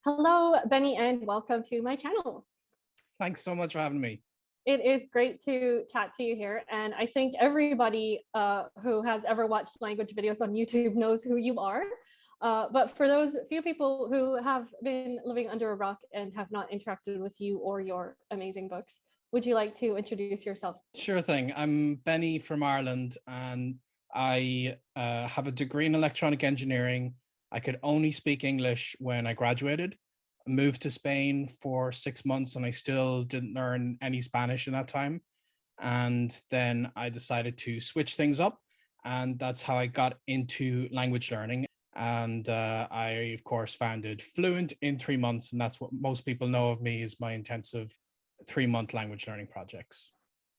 Hello, Benny, and welcome to my channel. Thanks so much for having me. It is great to chat to you here. And I think everybody who has ever watched language videos on YouTube knows who you are. But for those few people who have been living under a rock and have not interacted with you or your amazing books, would you like to introduce yourself? Sure thing. I'm Benny from Ireland, and I have a degree in electronic engineering. I could only speak English when I graduated. I moved to Spain for 6 months, and I still didn't learn any Spanish in that time. And then I decided to switch things up, and that's how I got into language learning. And I, of course, found it fluent in 3 months, and that's what most people know of me is my intensive 3-month language learning projects.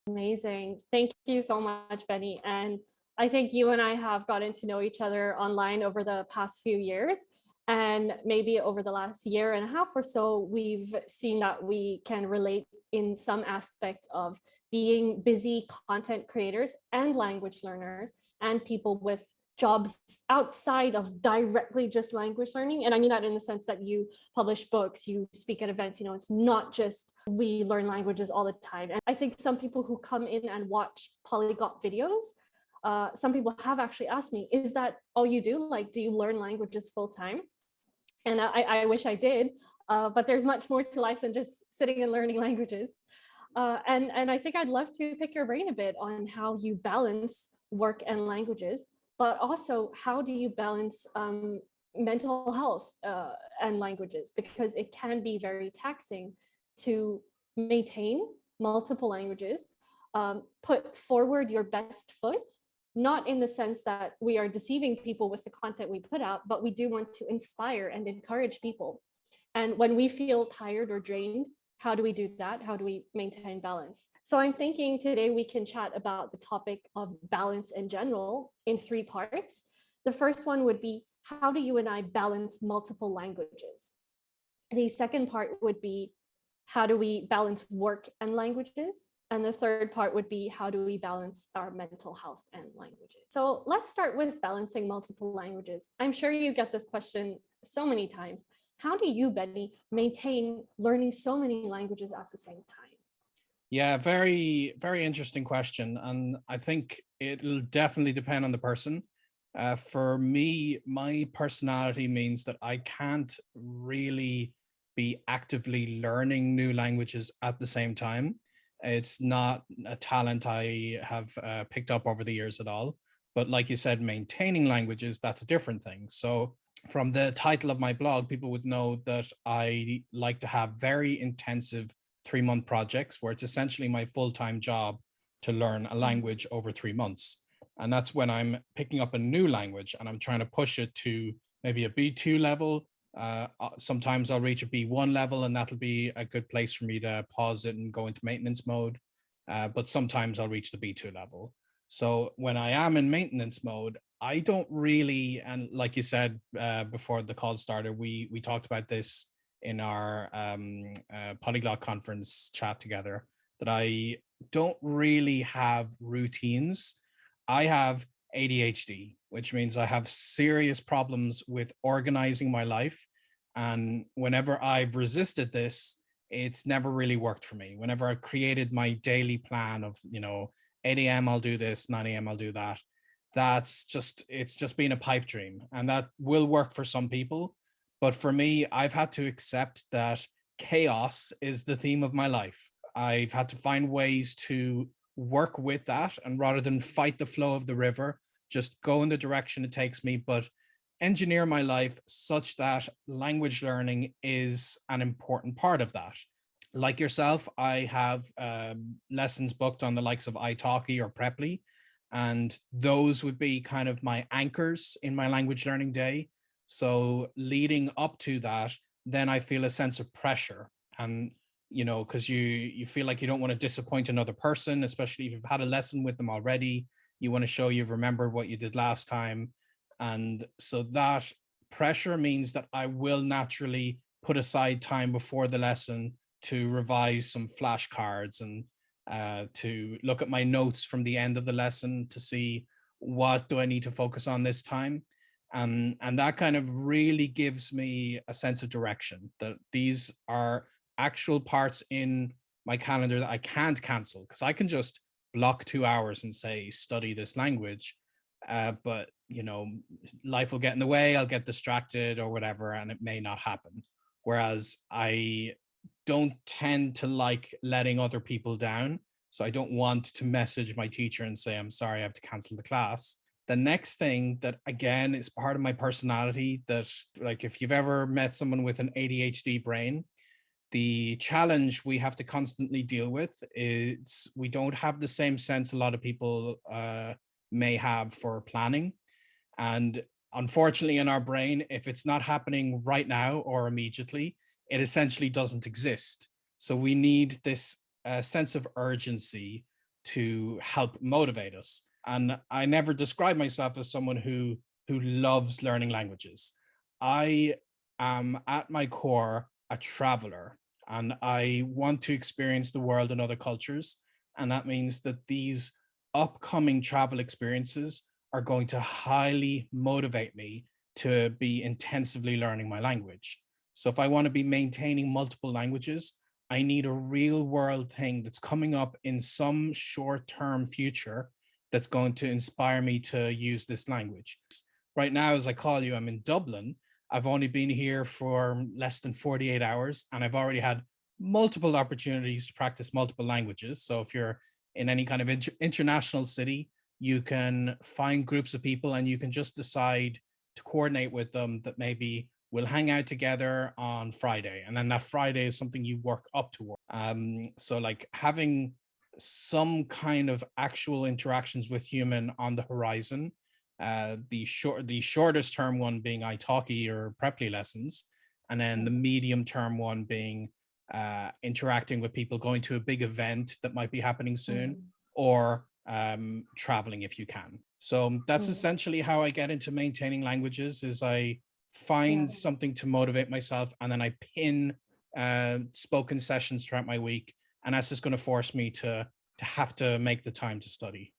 Amazing. Thank you so much, Benny. And I think you and I have gotten to know each other online over the past few years. And maybe over the last year and a half or so, we've seen that we can relate in some aspects of being busy content creators and language learners and people with jobs outside of directly just language learning. And I mean that in the sense that you publish books, you speak at events, it's not just we learn languages all the time. And I think some people who come in and watch polyglot videos, some people have actually asked me, is that all you do? Like, do you learn languages full time? And I wish I did, but there's much more to life than just sitting and learning languages. And I think I'd love to pick your brain a bit on how you balance work and languages, but also how do you balance mental health and languages, because it can be very taxing to maintain multiple languages, put forward your best foot, not in the sense that we are deceiving people with the content we put out, but we do want to inspire and encourage people. And when we feel tired or drained, how do we do that? How do we maintain balance? So I'm thinking today we can chat about the topic of balance in general in 3 parts. The first one would be, how do you and I balance multiple languages? The second part would be, how do we balance work and languages? And the third part would be, how do we balance our mental health and languages? So let's start with balancing multiple languages. I'm sure you get this question so many times. How do you, Benny, maintain learning so many languages at the same time? Yeah, very, very interesting question. And I think it'll definitely depend on the person. For me, my personality means that I can't really be actively learning new languages at the same time. It's not a talent I have picked up over the years at all. But like you said, maintaining languages, that's a different thing. So from the title of my blog, people would know that I like to have very intensive 3-month projects where it's essentially my full-time job to learn a language over 3 months. And that's when I'm picking up a new language and I'm trying to push it to maybe a B2 level. Sometimes I'll reach a B1 level, and that'll be a good place for me to pause it and go into maintenance mode. But sometimes I'll reach the B2 level. So when I am in maintenance mode, I don't really, and like you said before the call started, we talked about this in our polyglot conference chat together, that I don't really have routines. I have ADHD, which means I have serious problems with organizing my life. And whenever I've resisted this, it's never really worked for me. Whenever I created my daily plan of, 8 a.m. I'll do this, 9 a.m. I'll do that. It's just been a pipe dream. And that will work for some people. But for me, I've had to accept that chaos is the theme of my life. I've had to find ways to work with that, and rather than fight the flow of the river, just go in the direction it takes me, but engineer my life such that language learning is an important part of that. Like yourself, I have lessons booked on the likes of italki or Preply, and those would be kind of my anchors in my language learning day. So leading up to that, then I feel a sense of pressure. And because you feel like you don't want to disappoint another person, especially if you've had a lesson with them already. You want to show you've remembered what you did last time. And so that pressure means that I will naturally put aside time before the lesson to revise some flashcards and to look at my notes from the end of the lesson to see what do I need to focus on this time. And that kind of really gives me a sense of direction, that these are actual parts in my calendar that I can't cancel, because I can just block 2 hours and say, study this language. But, life will get in the way, I'll get distracted or whatever, and it may not happen. Whereas I don't tend to like letting other people down. So I don't want to message my teacher and say, I'm sorry, I have to cancel the class. The next thing that, again, is part of my personality, that, like, if you've ever met someone with an ADHD brain, the challenge we have to constantly deal with is we don't have the same sense a lot of people may have for planning. And unfortunately, in our brain, if it's not happening right now or immediately, it essentially doesn't exist. So we need this sense of urgency to help motivate us. And I never describe myself as someone who loves learning languages. I am at my core a traveler, and I want to experience the world and other cultures. And that means that these upcoming travel experiences are going to highly motivate me to be intensively learning my language. So if I want to be maintaining multiple languages, I need a real world thing that's coming up in some short term future that's going to inspire me to use this language. Right now, as I call you, I'm in Dublin. I've only been here for less than 48 hours, and I've already had multiple opportunities to practice multiple languages. So if you're in any kind of international city, you can find groups of people and you can just decide to coordinate with them that maybe we'll hang out together on Friday. And then that Friday is something you work up toward. So like having some kind of actual interactions with human on the horizon, the shortest term one being italki or preply lessons, and then the medium term one being interacting with people, going to a big event that might be happening soon, or traveling if you can. So that's essentially how I get into maintaining languages, is I find something to motivate myself, and then I pin spoken sessions throughout my week, and that's just going to force me to have to make the time to study.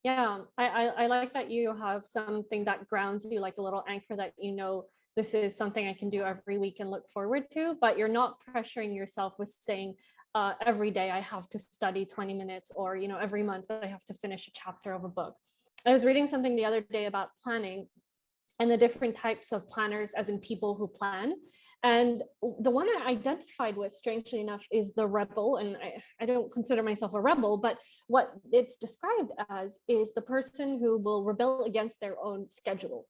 Yeah, I like that you have something that grounds you, like a little anchor that this is something I can do every week and look forward to, but you're not pressuring yourself with saying every day I have to study 20 minutes, or every month I have to finish a chapter of a book. I was reading something the other day about planning and the different types of planners, as in people who plan. And the one I identified with, strangely enough, is the rebel. And I don't consider myself a rebel, but what it's described as is the person who will rebel against their own schedule.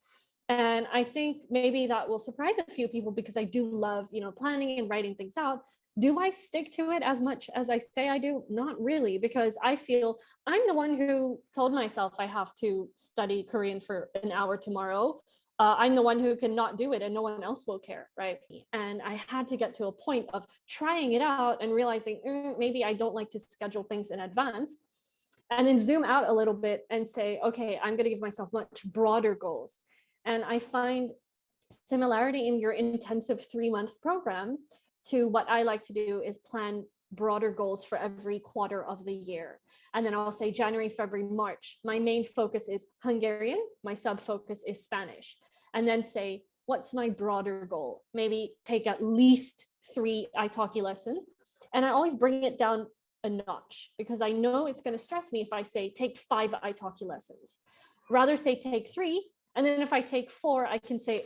And I think maybe that will surprise a few people, because I do love, planning and writing things out. Do I stick to it as much as I say I do? Not really, because I feel I'm the one who told myself I have to study Korean for an hour tomorrow. I'm the one who can not do it and no one else will care, right? And I had to get to a point of trying it out and realizing maybe I don't like to schedule things in advance, and then zoom out a little bit and say, okay, I'm going to give myself much broader goals. And I find similarity in your intensive 3-month program to what I like to do is plan broader goals for every quarter of the year. And then I'll say January, February, March, my main focus is Hungarian, my sub focus is Spanish. And then say, what's my broader goal? Maybe take at least 3 italki lessons. And I always bring it down a notch, because I know it's going to stress me if I say take 5 italki lessons. Rather say take 3, and then if I take 4, I can say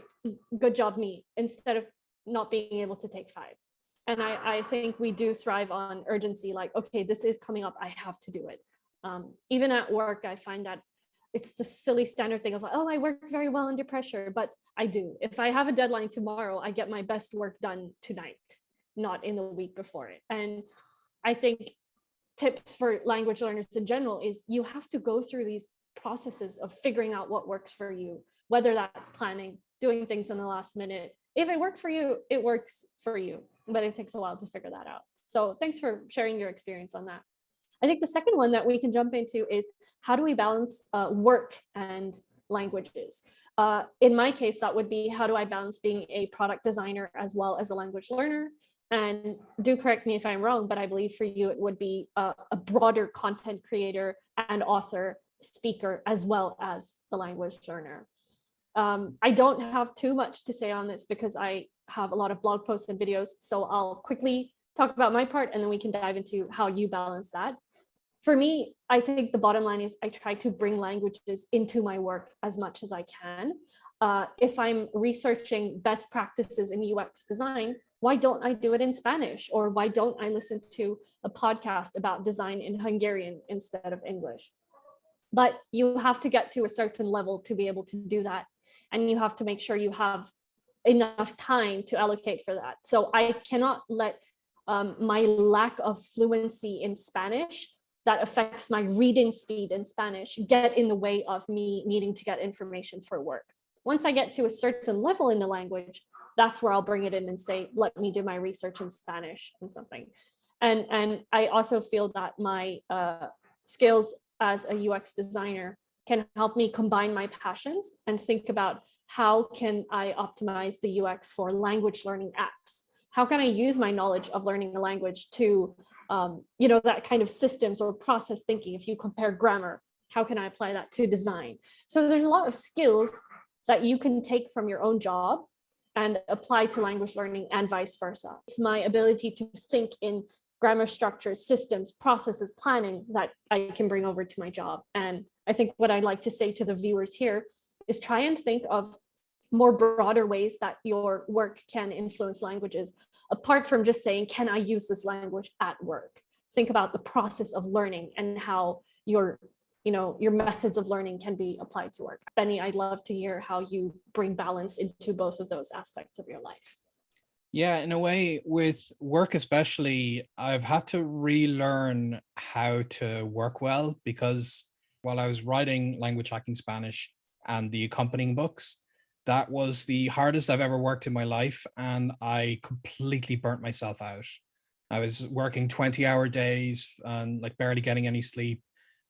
good job me, instead of not being able to take 5. And I think we do thrive on urgency, like, okay, this is coming up, I have to do it. Even at work, I find that it's the silly standard thing of like, oh, I work very well under pressure, but I do. If I have a deadline tomorrow, I get my best work done tonight, not in the week before it. And I think tips for language learners in general is you have to go through these processes of figuring out what works for you, whether that's planning, doing things in the last minute. If it works for you, it works for you, but it takes a while to figure that out. So thanks for sharing your experience on that. I think the second one that we can jump into is, how do we balance work and languages? In my case, that would be, how do I balance being a product designer as well as a language learner? And do correct me if I'm wrong, but I believe for you, it would be a broader content creator and author, speaker, as well as the language learner. I don't have too much to say on this because I have a lot of blog posts and videos. So I'll quickly talk about my part and then we can dive into how you balance that. For me, I think the bottom line is I try to bring languages into my work as much as I can. If I'm researching best practices in UX design, why don't I do it in Spanish? Or why don't I listen to a podcast about design in Hungarian instead of English? But you have to get to a certain level to be able to do that. And you have to make sure you have enough time to allocate for that. So I cannot let my lack of fluency in Spanish that affects my reading speed in Spanish get in the way of me needing to get information for work. Once I get to a certain level in the language, that's where I'll bring it in and say, let me do my research in Spanish and something. And I also feel that my skills as a UX designer can help me combine my passions and think about how can I optimize the UX for language learning apps? How can I use my knowledge of learning a language to, that kind of systems or process thinking? If you compare grammar, how can I apply that to design? So there's a lot of skills that you can take from your own job and apply to language learning and vice versa. It's my ability to think in grammar structures, systems, processes, planning that I can bring over to my job. And I think what I'd like to say to the viewers here is try and think of more broader ways that your work can influence languages, apart from just saying, can I use this language at work? Think about the process of learning and how your methods of learning can be applied to work. Benny, I'd love to hear how you bring balance into both of those aspects of your life. Yeah, in a way, with work especially, I've had to relearn how to work well, because while I was writing language hacking Spanish and the accompanying books, that was the hardest I've ever worked in my life, and I completely burnt myself out. I was working 20-hour days and like barely getting any sleep.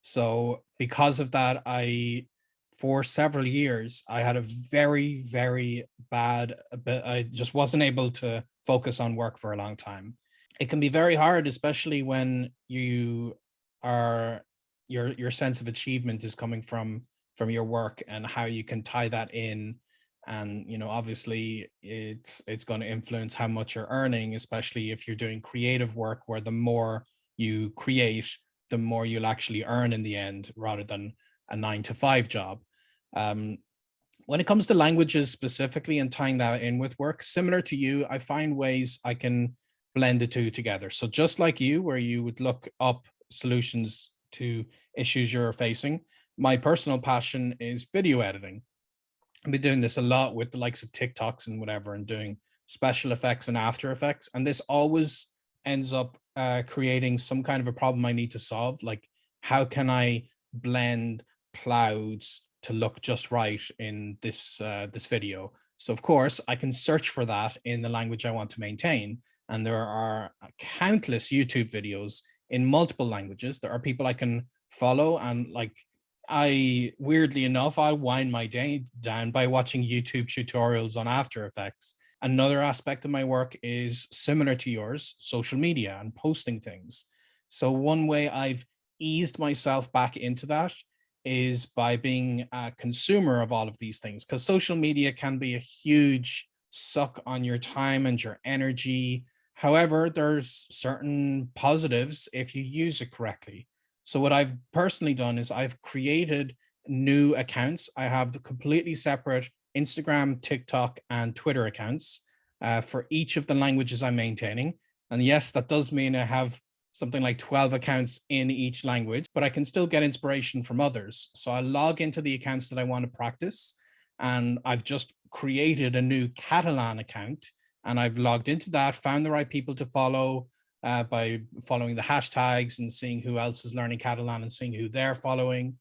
So because of that, for several years, I had a very, very bad, I just wasn't able to focus on work for a long time. It can be very hard, especially when your sense of achievement is coming from your work, and how you can tie that in. And obviously it's going to influence how much you're earning, especially if you're doing creative work, where the more you create, the more you'll actually earn in the end, rather than a 9 to 5 job. When it comes to languages specifically and tying that in with work, similar to you, I find ways I can blend the two together. So just like you, where you would look up solutions to issues you're facing, my personal passion is video editing. I've been doing this a lot with the likes of TikToks and whatever, and doing special effects and After Effects. And this always ends up creating some kind of a problem I need to solve. Like, how can I blend clouds to look just right in this video? So of course I can search for that in the language I want to maintain. And there are countless YouTube videos in multiple languages. There are people I can follow, and like, weirdly enough, I wind my day down by watching YouTube tutorials on After Effects. Another aspect of my work is similar to yours, social media and posting things. So one way I've eased myself back into that is by being a consumer of all of these things, because social media can be a huge suck on your time and your energy. However, there's certain positives if you use it correctly. So what I've personally done is I've created new accounts. I have completely separate Instagram, TikTok, and Twitter accounts for each of the languages I'm maintaining. And yes, that does mean I have something like 12 accounts in each language, but I can still get inspiration from others. So I log into the accounts that I want to practice, and I've just created a new Catalan account, and I've logged into that, found the right people to follow by following the hashtags and seeing who else is learning Catalan and seeing who they're following.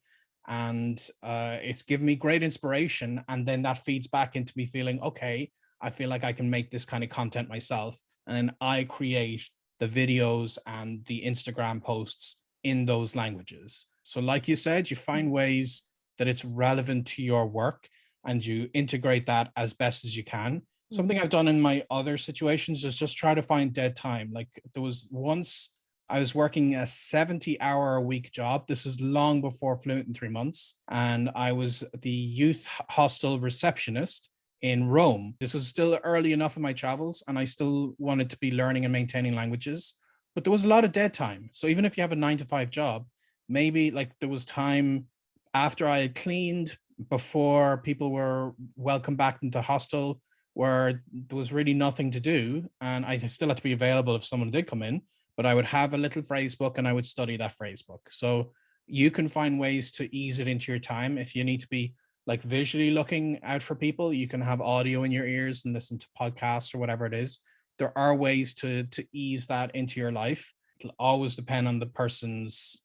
And it's given me great inspiration. And then that feeds back into me feeling, okay, I feel like I can make this kind of content myself. And then I create the videos and the Instagram posts in those languages. So like you said, you find ways that it's relevant to your work and you integrate that as best as you can. Something I've done in my other situations is just try to find dead time. Like, there was once I was working a 70-hour-a-week job. This is long before Fluent in 3 months. And I was the youth hostel receptionist in Rome. This was still early enough in my travels, and I still wanted to be learning and maintaining languages. But there was a lot of dead time. So even if you have a 9 to 5 job, maybe like there was time after I had cleaned, before people were welcome back into hostel, where there was really nothing to do. And I still had to be available if someone did come in, but I would have a little phrase book and I would study that phrase book. So you can find ways to ease it into your time. If you need to be like visually looking out for people, you can have audio in your ears and listen to podcasts or whatever it is. There are ways to ease that into your life. It'll always depend on the person's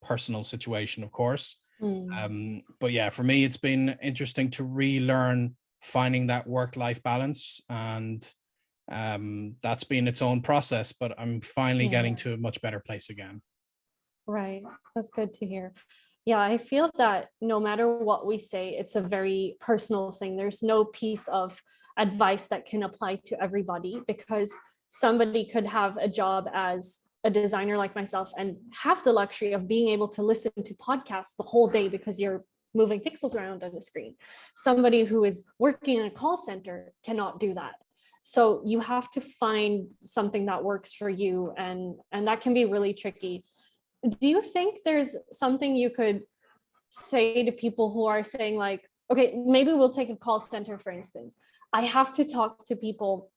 personal situation, of course. But yeah, for me, it's been interesting to relearn finding that work-life balance, and that's been its own process, but I'm finally getting to a much better place again. Right. That's good to hear. Yeah, I feel that no matter what we say, it's a very personal thing. There's no piece of advice that can apply to everybody, because somebody could have a job as a designer like myself and have the luxury of being able to listen to podcasts the whole day because you're moving pixels around on the screen. Somebody who is working in a call center cannot do that. So you have to find something that works for you, and that can be really tricky. Do you think there's something you could say to people who are saying like, okay, maybe we'll take a call center, for instance. I have to talk to people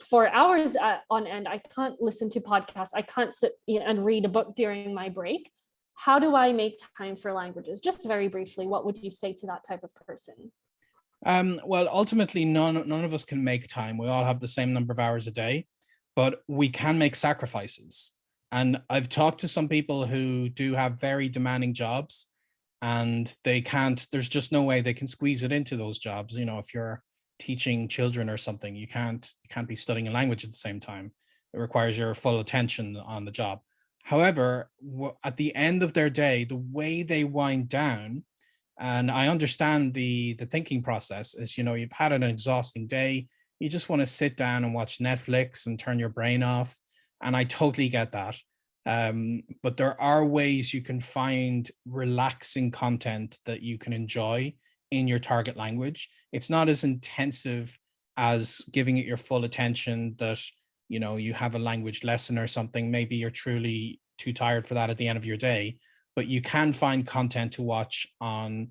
for hours on end. I can't listen to podcasts. I can't sit and read a book during my break. How do I make time for languages? Just very briefly, what would you say to that type of person? Well, ultimately, none of us can make time. We all have the same number of hours a day, but we can make sacrifices. And I've talked to some people who do have very demanding jobs, and they can't, there's just no way they can squeeze it into those jobs. You know, if you're teaching children or something, you can't be studying a language at the same time. It requires your full attention on the job. However, at the end of their day, the way they wind down, and I understand the thinking process is, you know, you've had an exhausting day, you just want to sit down and watch Netflix and turn your brain off. And I totally get that. But there are ways you can find relaxing content that you can enjoy in your target language. It's not as intensive as giving it your full attention, that, you know, you have a language lesson or something. Maybe you're truly too tired for that at the end of your day, but you can find content to watch on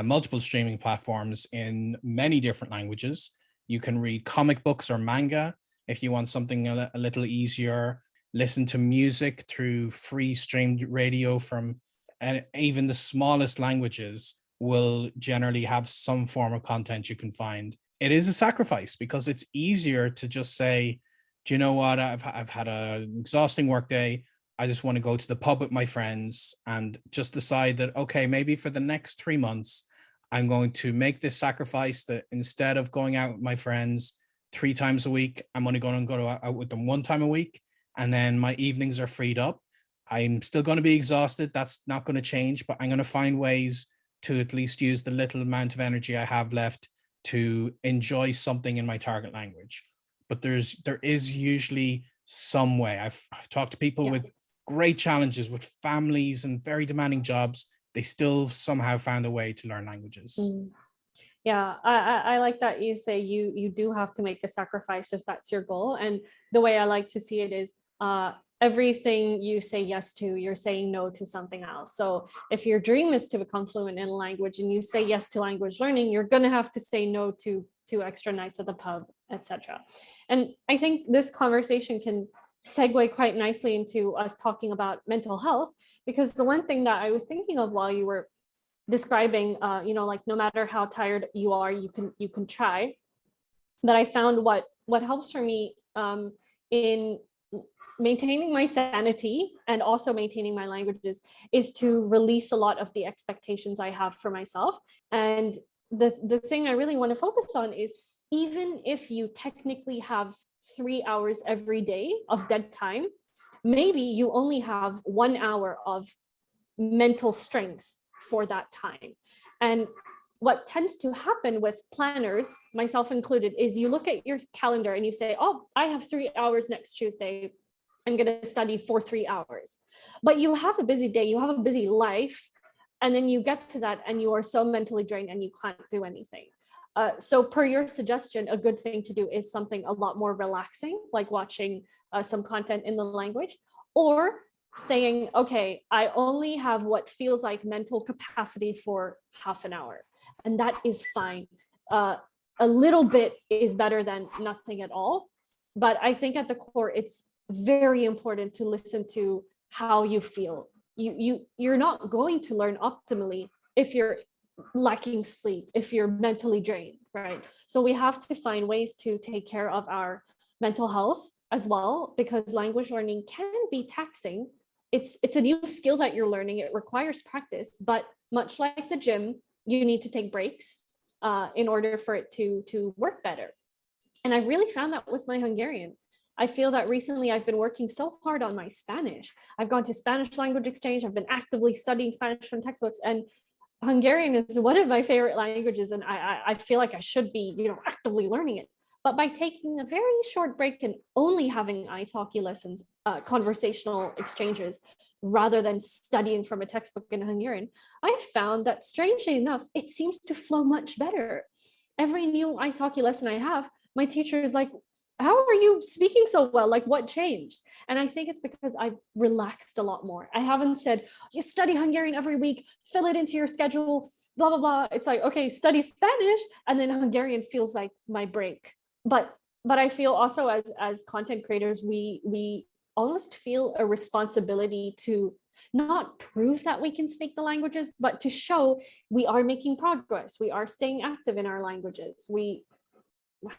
multiple streaming platforms in many different languages. You can read comic books or manga if you want something a little easier. Listen to music through free streamed radio from even the smallest languages will generally have some form of content you can find. It is a sacrifice because it's easier to just say, do you know what? I've had an exhausting work day. I just want to go to the pub with my friends and just decide that, okay, maybe for the next 3 months, I'm going to make this sacrifice that instead of going out with my friends 3 times a week, I'm only going to go out with them 1 time a week. And then my evenings are freed up. I'm still going to be exhausted. That's not going to change, but I'm going to find ways to at least use the little amount of energy I have left to enjoy something in my target language. But there is usually some way. I've talked to people with great challenges, with families and very demanding jobs. They still somehow found a way to learn languages. Yeah, I like that you say you do have to make a sacrifice if that's your goal. And the way I like to see it is everything you say yes to, you're saying no to something else. So if your dream is to become fluent in a language and you say yes to language learning, you're going to have to say no to extra nights at the pub, etc. And I think this conversation can segue quite nicely into us talking about mental health, because the one thing that I was thinking of while you were describing, like no matter how tired you are, you can try. But I found what helps for me in maintaining my sanity and also maintaining my languages is to release a lot of the expectations I have for myself. And the thing I really want to focus on is, even if you technically have 3 hours every day of dead time, maybe you only have 1 hour of mental strength for that time. And what tends to happen with planners, myself included, is you look at your calendar and you say, oh, I have 3 hours next Tuesday. I'm going to study for 3 hours. But you have a busy day, you have a busy life, and then you get to that and you are so mentally drained and you can't do anything. So per your suggestion, a good thing to do is something a lot more relaxing, like watching some content in the language, or saying, okay, I only have what feels like mental capacity for half an hour. And that is fine. A little bit is better than nothing at all. But I think at the core, it's very important to listen to how you feel. You're not going to learn optimally if you're lacking sleep, if you're mentally drained, right? So we have to find ways to take care of our mental health as well, because language learning can be taxing. It's a new skill that you're learning. It requires practice, but much like the gym, you need to take breaks in order for it to work better. And I've really found that with my Hungarian. I feel that recently I've been working so hard on my Spanish. I've gone to Spanish language exchange. I've been actively studying Spanish from textbooks, and Hungarian is one of my favorite languages, and I feel like I should be, actively learning it. But by taking a very short break and only having italki lessons, conversational exchanges, rather than studying from a textbook in Hungarian, I found that strangely enough, it seems to flow much better. Every new italki lesson I have, my teacher is like, how are you speaking so well? Like, what changed? And I think it's because I've relaxed a lot more. I haven't said, you study Hungarian every week, fill it into your schedule, blah, blah, blah. It's like, okay, study Spanish. And then Hungarian feels like my break. But I feel also as content creators, we almost feel a responsibility to not prove that we can speak the languages, but to show we are making progress. We are staying active in our languages. We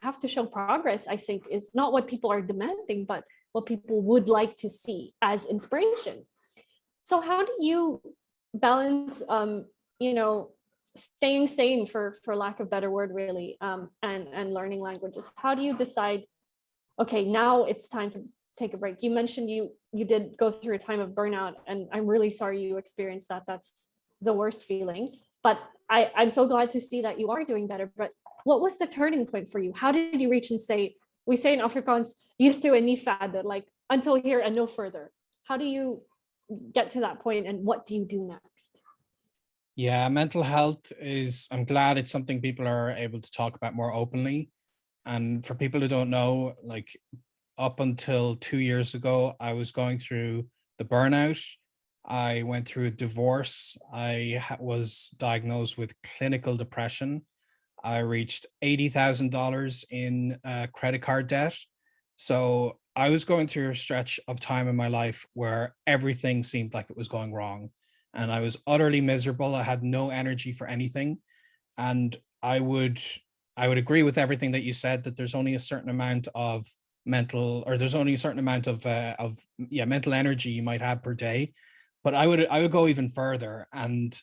have to show progress, I think, is not what people are demanding, but what people would like to see as inspiration. So how do you balance staying sane, for lack of better word, really, and learning languages? How do you decide, okay, now it's time to take a break? You mentioned you did go through a time of burnout, and I'm really sorry you experienced that. That's the worst feeling. But I'm so glad to see that you are doing better. But what was the turning point for you? How did you reach and say, we say in Afrikaans, hiertoe en nie verder, like until here and no further? How do you get to that point, and what do you do next? Yeah, mental health is, I'm glad it's something people are able to talk about more openly. And for people who don't know, like up until 2 years ago, I was going through the burnout. I went through a divorce. I was diagnosed with clinical depression. I reached $80,000 in credit card debt. So I was going through a stretch of time in my life where everything seemed like it was going wrong. And I was utterly miserable. I had no energy for anything. And I would agree with everything that you said, that there's only a certain amount of there's only a certain amount of mental energy you might have per day. But I would go even further. And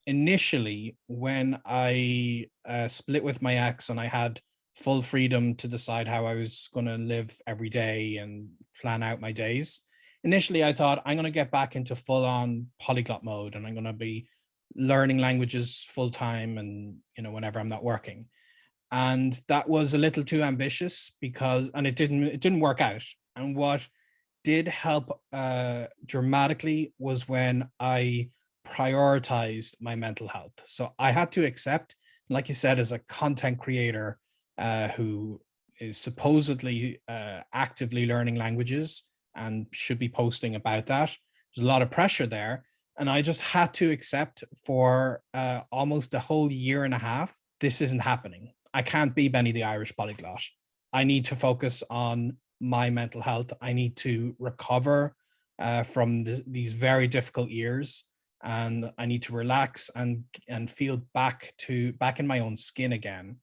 initially, when I split with my ex and I had full freedom to decide how I was going to live every day and plan out my days, initially I thought I'm going to get back into full on polyglot mode, and I'm going to be learning languages full time, and whenever I'm not working. And that was a little too ambitious, and it didn't work out. And what did help dramatically was when I prioritized my mental health. So I had to accept, like you said, as a content creator who is supposedly actively learning languages and should be posting about that, there's a lot of pressure there. And I just had to accept for almost a whole year and a half, this isn't happening. I can't be Benny the Irish polyglot. I need to focus on my mental health. I need to recover from these very difficult years, and I need to relax and feel back in my own skin again.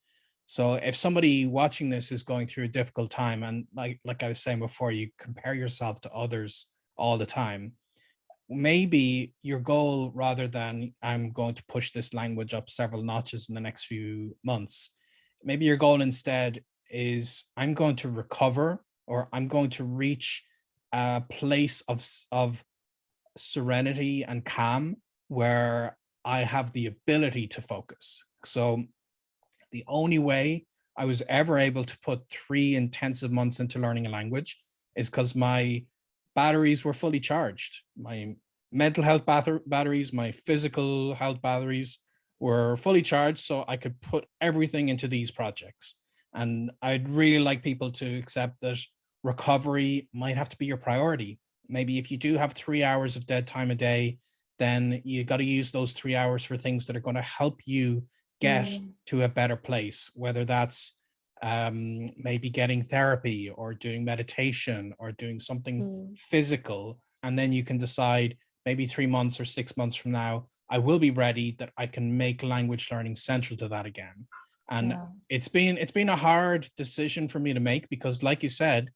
So if somebody watching this is going through a difficult time, and like I was saying before, you compare yourself to others all the time, maybe your goal, rather than I'm going to push this language up several notches in the next few months, maybe your goal instead is I'm going to recover, or I'm going to reach a place of serenity and calm where I have the ability to focus. So the only way I was ever able to put 3 intensive months into learning a language is because my batteries were fully charged. My mental health batteries, my physical health batteries were fully charged, so I could put everything into these projects. And I'd really like people to accept that recovery might have to be your priority. Maybe if you do have 3 hours of dead time a day, then you got to use those 3 hours for things that are going to help you get Mm, to a better place, whether that's maybe getting therapy or doing meditation or doing something mm, physical. And then you can decide maybe 3 months or 6 months from now, I will be ready that I can make language learning central to that again. And yeah. it's been a hard decision for me to make because, like you said,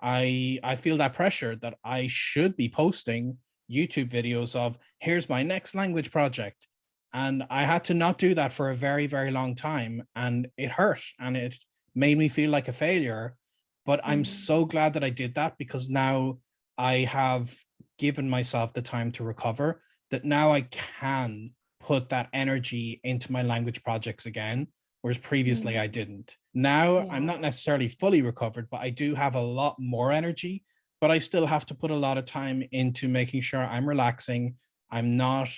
I feel that pressure that I should be posting YouTube videos of here's my next language project. And I had to not do that for a very, very long time. And it hurt and it made me feel like a failure. But I'm Mm, so glad that I did that because now I have given myself the time to recover, that now I can put that energy into my language projects again, whereas previously I mm, didn't. Now I'm yeah. not necessarily fully recovered, but I do have a lot more energy, but I still have to put a lot of time into making sure I'm relaxing. I'm not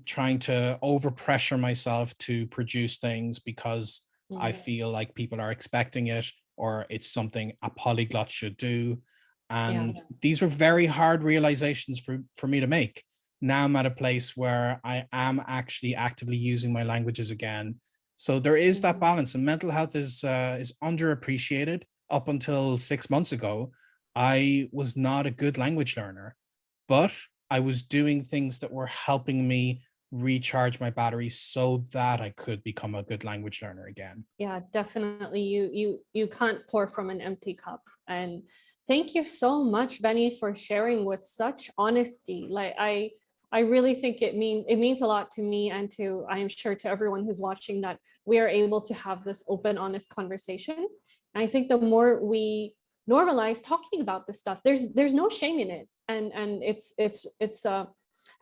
trying to overpressure myself to produce things because I Mm, feel like people are expecting it or it's something a polyglot should do. yeah. And these were very hard realizations for me to make. Now I'm at a place where I am actually actively using my languages again. So there is that Mm, balance, and mental health is underappreciated. Up until 6 months ago, I was not a good language learner, but I was doing things that were helping me recharge my batteries so that I could become a good language learner again. yeah, definitely. You can't pour from an empty cup. And thank you so much, Benny, for sharing with such honesty. Like I really think it means a lot to me and to I am sure to everyone who's watching that we are able to have this open, honest conversation. And I think the more we normalize talking about this stuff, there's no shame in it. And it's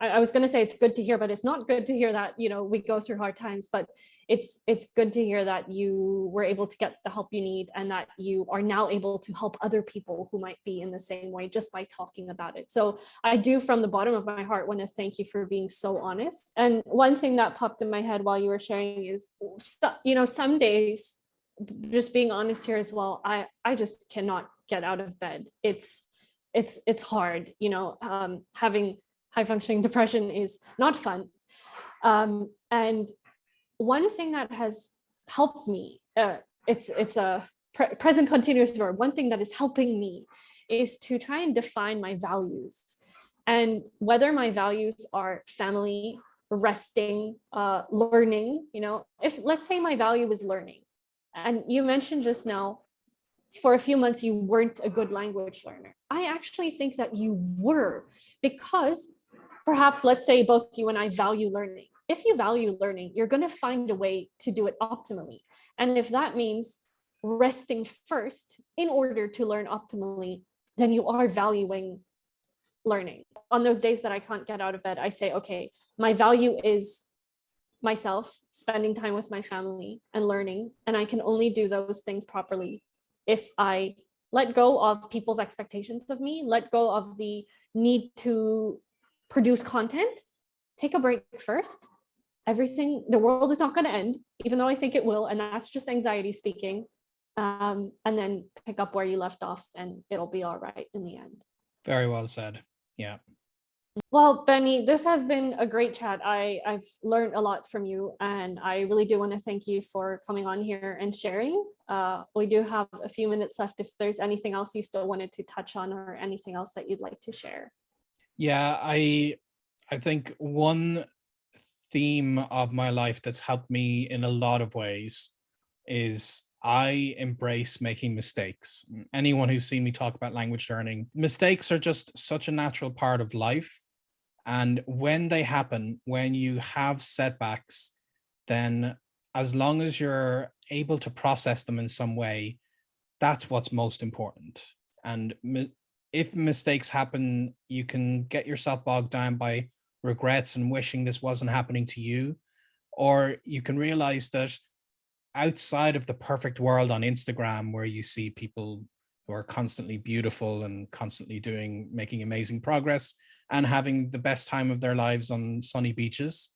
I was going to say it's good to hear, but it's not good to hear that, we go through hard times, but it's good to hear that you were able to get the help you need and that you are now able to help other people who might be in the same way just by talking about it. So I do, from the bottom of my heart, want to thank you for being so honest. And one thing that popped in my head while you were sharing is, some days, just being honest here as well, I just cannot get out of bed. It's hard, having high functioning depression is not fun. And one thing that has helped me, it's a present continuous verb. One thing that is helping me is to try and define my values, and whether my values are family, resting, learning. If, let's say, my value is learning, and you mentioned just now, for a few months you weren't a good language learner. I actually think that you were, because perhaps, let's say, both you and I value learning. If you value learning, you're going to find a way to do it optimally. And if that means resting first in order to learn optimally, then you are valuing learning. On those days that I can't get out of bed, I say, okay, my value is myself, spending time with my family and learning. And I can only do those things properly if I let go of people's expectations of me, let go of the need to produce content, take a break first. Everything, the world is not going to end, even though I think it will. And that's just anxiety speaking. And then pick up where you left off, and it'll be all right in the end. Very well said. Yeah. Well, Benny, this has been a great chat. I've learned a lot from you, and I really do want to thank you for coming on here and sharing. We do have a few minutes left if there's anything else you still wanted to touch on or anything else that you'd like to share. Yeah, I think one theme of my life that's helped me in a lot of ways is I embrace making mistakes. Anyone who's seen me talk about language learning, mistakes are just such a natural part of life. And when they happen, when you have setbacks, then as long as you're able to process them in some way, that's what's most important. And if mistakes happen, you can get yourself bogged down by regrets and wishing this wasn't happening to you. Or you can realize that outside of the perfect world on Instagram, where you see people who are constantly beautiful and constantly making amazing progress and having the best time of their lives on sunny beaches.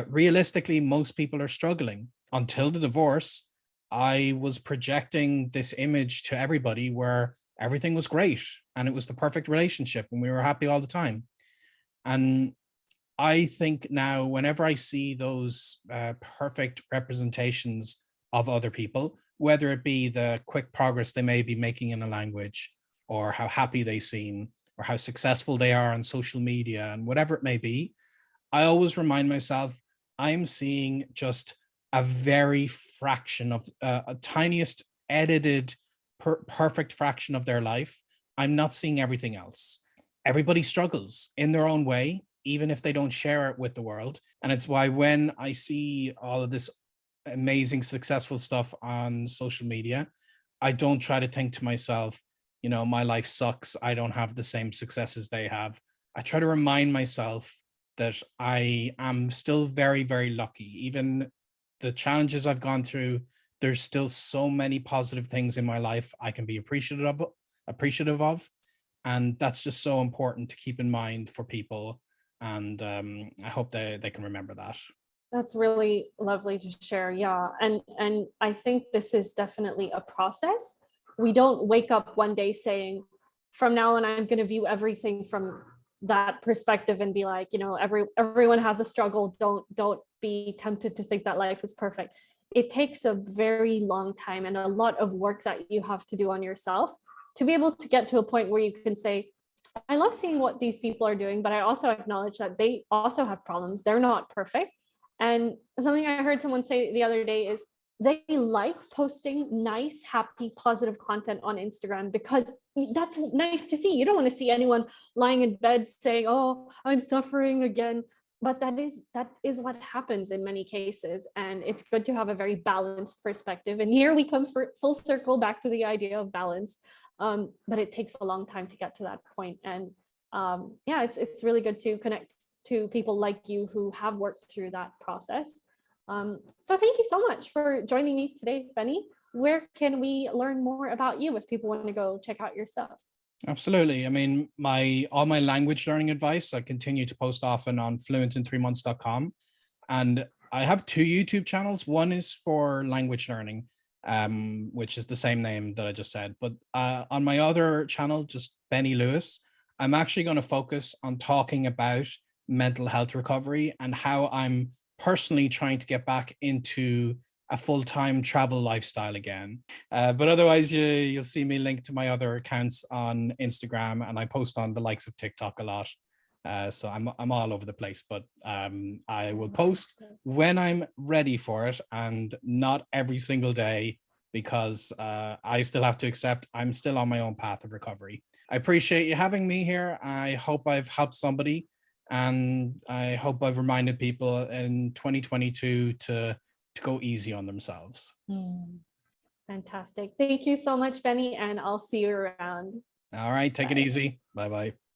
Realistically, most people are struggling. Until the divorce, I was projecting this image to everybody where everything was great and it was the perfect relationship and we were happy all the time. And I think now, whenever I see those perfect representations of other people, whether it be the quick progress they may be making in a language, or how happy they seem, or how successful they are on social media, and whatever it may be, I always remind myself I'm seeing just a very fraction of a tiniest edited perfect fraction of their life. I'm not seeing everything else. Everybody struggles in their own way, even if they don't share it with the world. And it's why when I see all of this amazing, successful stuff on social media, I don't try to think to myself, you know, my life sucks. I don't have the same successes they have. I try to remind myself that I am still very, very lucky. Even the challenges I've gone through, there's still so many positive things in my life I can be appreciative of. And that's just so important to keep in mind for people. And I hope they can remember that. That's really lovely to share. Yeah. And I think this is definitely a process. We don't wake up one day saying, from now on, I'm going to view everything from that perspective and be like, you know, everyone has a struggle. Don't be tempted to think that life is perfect. It takes a very long time and a lot of work that you have to do on yourself to be able to get to a point where you can say, I love seeing what these people are doing, but I also acknowledge that they also have problems. They're not perfect. And something I heard someone say the other day is they like posting nice, happy, positive content on Instagram because that's nice to see. You don't want to see anyone lying in bed saying, "Oh, I'm suffering again." But that is what happens in many cases. And it's good to have a very balanced perspective. And here we come for full circle back to the idea of balance. But it takes a long time to get to that point. And yeah, it's really good to connect to people like you who have worked through that process. So thank you so much for joining me today, Benny. Where can we learn more about you if people want to go check out your stuff? Absolutely. I mean, all my language learning advice, I continue to post often on fluentin3months.com. And I have 2 YouTube channels. One is for language learning, which is the same name that I just said. But on my other channel, just Benny Lewis, I'm actually going to focus on talking about mental health recovery and how I'm personally trying to get back into a full-time travel lifestyle again. But otherwise, you'll see me linked to my other accounts on Instagram, and I post on the likes of TikTok a lot. So I'm all over the place, but I will post when I'm ready for it, and not every single day, because I still have to accept I'm still on my own path of recovery. I appreciate you having me here. I hope I've helped somebody, and I hope I've reminded people in 2022 to go easy on themselves. Fantastic. Thank you so much, Benny, and I'll see you around. All right, take it easy. Bye-bye.